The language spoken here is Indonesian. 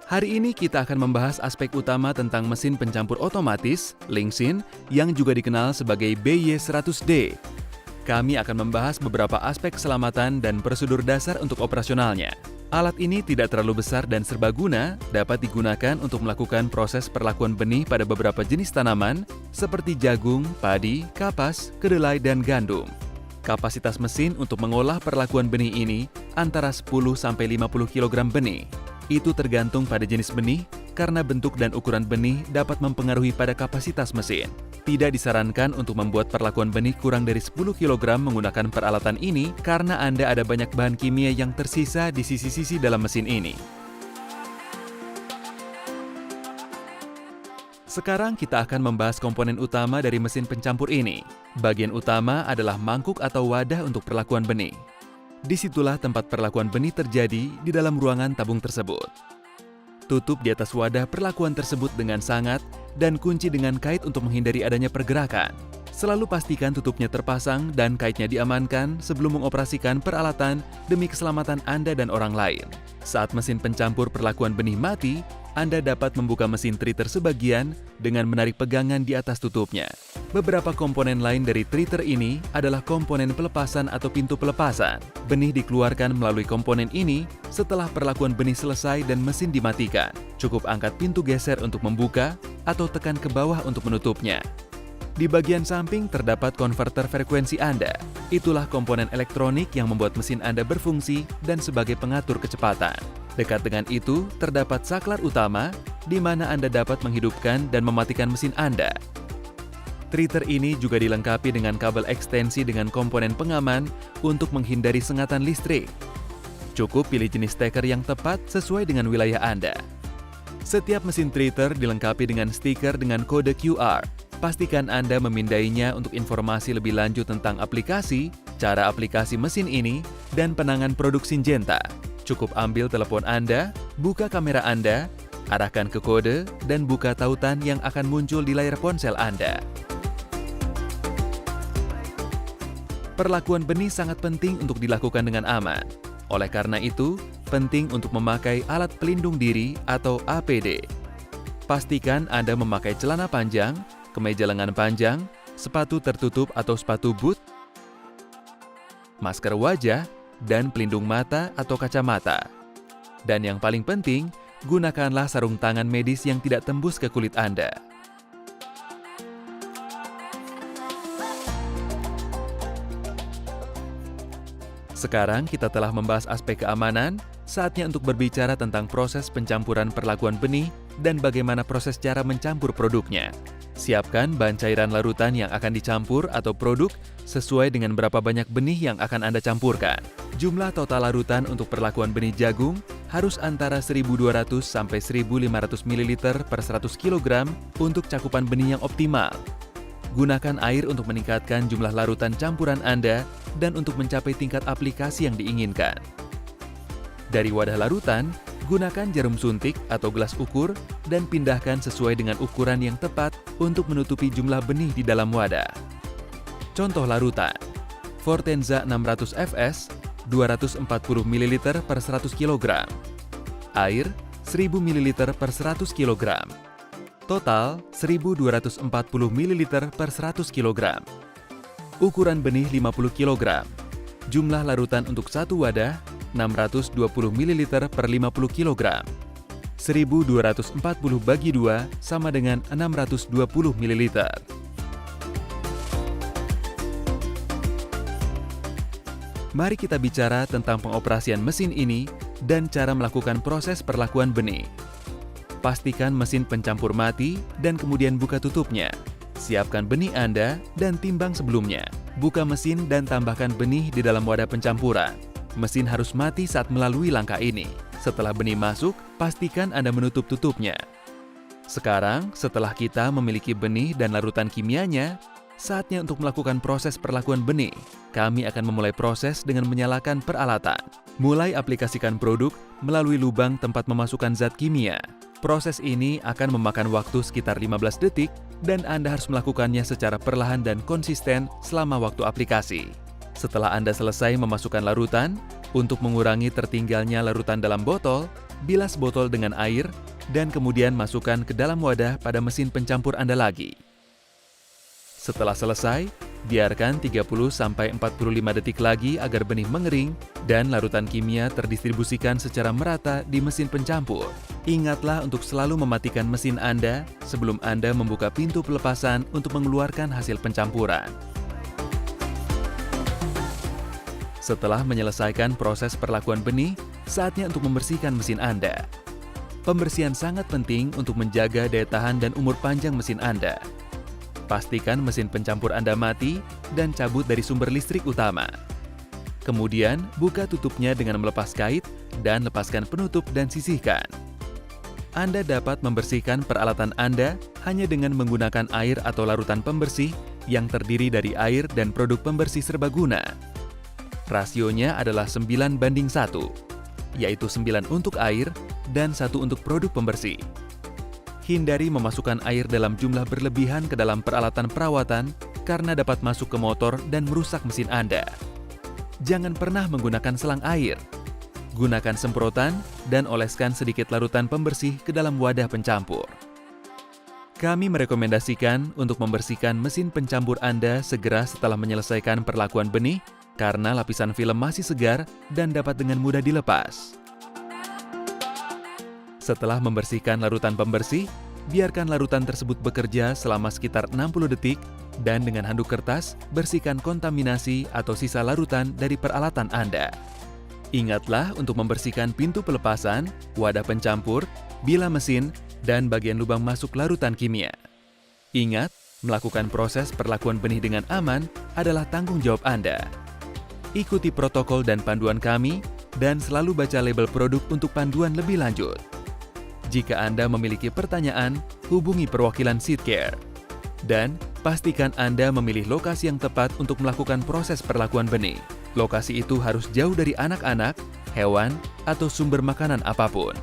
Hari ini kita akan membahas aspek utama tentang mesin pencampur otomatis, Lingxin, yang juga dikenal sebagai BY100D. Kami akan membahas beberapa aspek keselamatan dan prosedur dasar untuk operasionalnya. Alat ini tidak terlalu besar dan serbaguna, dapat digunakan untuk melakukan proses perlakuan benih pada beberapa jenis tanaman, seperti jagung, padi, kapas, kedelai, dan gandum. Kapasitas mesin untuk mengolah perlakuan benih ini antara 10-50 kg benih. Itu tergantung pada jenis benih, karena bentuk dan ukuran benih dapat mempengaruhi pada kapasitas mesin. Tidak disarankan untuk membuat perlakuan benih kurang dari 10 kg menggunakan peralatan ini karena Anda ada banyak bahan kimia yang tersisa di sisi-sisi dalam mesin ini. Sekarang kita akan membahas komponen utama dari mesin pencampur ini. Bagian utama adalah mangkuk atau wadah untuk perlakuan benih. Disitulah tempat perlakuan benih terjadi di dalam ruangan tabung tersebut. Tutup di atas wadah perlakuan tersebut dengan sangat dan kunci dengan kait untuk menghindari adanya pergerakan. Selalu pastikan tutupnya terpasang dan kaitnya diamankan sebelum mengoperasikan peralatan demi keselamatan Anda dan orang lain. Saat mesin pencampur perlakuan benih mati, Anda dapat membuka mesin treater sebagian dengan menarik pegangan di atas tutupnya. Beberapa komponen lain dari treater ini adalah komponen pelepasan atau pintu pelepasan. Benih dikeluarkan melalui komponen ini setelah perlakuan benih selesai dan mesin dimatikan. Cukup angkat pintu geser untuk membuka atau tekan ke bawah untuk menutupnya. Di bagian samping terdapat konverter frekuensi Anda. Itulah komponen elektronik yang membuat mesin Anda berfungsi dan sebagai pengatur kecepatan. Dekat dengan itu, terdapat saklar utama, di mana Anda dapat menghidupkan dan mematikan mesin Anda. Treater ini juga dilengkapi dengan kabel ekstensi dengan komponen pengaman untuk menghindari sengatan listrik. Cukup pilih jenis steker yang tepat sesuai dengan wilayah Anda. Setiap mesin treater dilengkapi dengan stiker dengan kode QR. Pastikan Anda memindainya untuk informasi lebih lanjut tentang aplikasi, cara aplikasi mesin ini, dan penanganan produk Syngenta. Cukup ambil telepon Anda, buka kamera Anda, arahkan ke kode, dan buka tautan yang akan muncul di layar ponsel Anda. Perlakuan benih sangat penting untuk dilakukan dengan aman. Oleh karena itu, penting untuk memakai alat pelindung diri atau APD. Pastikan Anda memakai celana panjang, kemeja lengan panjang, sepatu tertutup atau sepatu boot, masker wajah, dan pelindung mata atau kacamata. Dan yang paling penting, gunakanlah sarung tangan medis yang tidak tembus ke kulit Anda. Sekarang kita telah membahas aspek keamanan, saatnya untuk berbicara tentang proses pencampuran perlakuan benih dan bagaimana proses cara mencampur produknya. Siapkan bahan cairan larutan yang akan dicampur atau produk sesuai dengan berapa banyak benih yang akan Anda campurkan. Jumlah total larutan untuk perlakuan benih jagung harus antara 1.200 sampai 1.500 ml per 100 kg untuk cakupan benih yang optimal. Gunakan air untuk meningkatkan jumlah larutan campuran Anda dan untuk mencapai tingkat aplikasi yang diinginkan. Dari wadah larutan, gunakan jarum suntik atau gelas ukur dan pindahkan sesuai dengan ukuran yang tepat untuk menutupi jumlah benih di dalam wadah. Contoh larutan: Fortenza 600 Fs 240 ml per 100 kg, air 1000 ml per 100 kg, total 1240 ml per 100 kg. Ukuran benih 50 kg. Jumlah larutan untuk satu wadah 620 ml per 50 kg. 1240 bagi 2 sama dengan 620 ml. Mari kita bicara tentang pengoperasian mesin ini dan cara melakukan proses perlakuan benih. Pastikan mesin pencampur mati dan kemudian buka tutupnya. Siapkan benih Anda dan timbang sebelumnya. Buka mesin dan tambahkan benih di dalam wadah pencampuran. Mesin harus mati saat melalui langkah ini. Setelah benih masuk, pastikan Anda menutup tutupnya. Sekarang, setelah kita memiliki benih dan larutan kimianya, saatnya untuk melakukan proses perlakuan benih. Kami akan memulai proses dengan menyalakan peralatan. Mulai aplikasikan produk melalui lubang tempat memasukkan zat kimia. Proses ini akan memakan waktu sekitar 15 detik dan Anda harus melakukannya secara perlahan dan konsisten selama waktu aplikasi. Setelah Anda selesai memasukkan larutan, untuk mengurangi tertinggalnya larutan dalam botol, bilas botol dengan air, dan kemudian masukkan ke dalam wadah pada mesin pencampur Anda lagi. Setelah selesai, biarkan 30-45 detik lagi agar benih mengering dan larutan kimia terdistribusikan secara merata di mesin pencampur. Ingatlah untuk selalu mematikan mesin Anda sebelum Anda membuka pintu pelepasan untuk mengeluarkan hasil pencampuran. Setelah menyelesaikan proses perlakuan benih, saatnya untuk membersihkan mesin Anda. Pembersihan sangat penting untuk menjaga daya tahan dan umur panjang mesin Anda. Pastikan mesin pencampur Anda mati dan cabut dari sumber listrik utama. Kemudian, buka tutupnya dengan melepas kait dan lepaskan penutup dan sisihkan. Anda dapat membersihkan peralatan Anda hanya dengan menggunakan air atau larutan pembersih yang terdiri dari air dan produk pembersih serbaguna. Rasionya adalah 9:1, yaitu 9 untuk air dan 1 untuk produk pembersih. Hindari memasukkan air dalam jumlah berlebihan ke dalam peralatan perawatan karena dapat masuk ke motor dan merusak mesin Anda. Jangan pernah menggunakan selang air. Gunakan semprotan dan oleskan sedikit larutan pembersih ke dalam wadah pencampur. Kami merekomendasikan untuk membersihkan mesin pencampur Anda segera setelah menyelesaikan perlakuan benih karena lapisan film masih segar dan dapat dengan mudah dilepas. Setelah membersihkan larutan pembersih, biarkan larutan tersebut bekerja selama sekitar 60 detik dan dengan handuk kertas, bersihkan kontaminasi atau sisa larutan dari peralatan Anda. Ingatlah untuk membersihkan pintu pelepasan, wadah pencampur, bila mesin, dan bagian lubang masuk larutan kimia. Ingat, melakukan proses perlakuan benih dengan aman adalah tanggung jawab Anda. Ikuti protokol dan panduan kami, dan selalu baca label produk untuk panduan lebih lanjut. Jika Anda memiliki pertanyaan, hubungi perwakilan Seedcare. Dan pastikan Anda memilih lokasi yang tepat untuk melakukan proses perlakuan benih. Lokasi itu harus jauh dari anak-anak, hewan, atau sumber makanan apapun.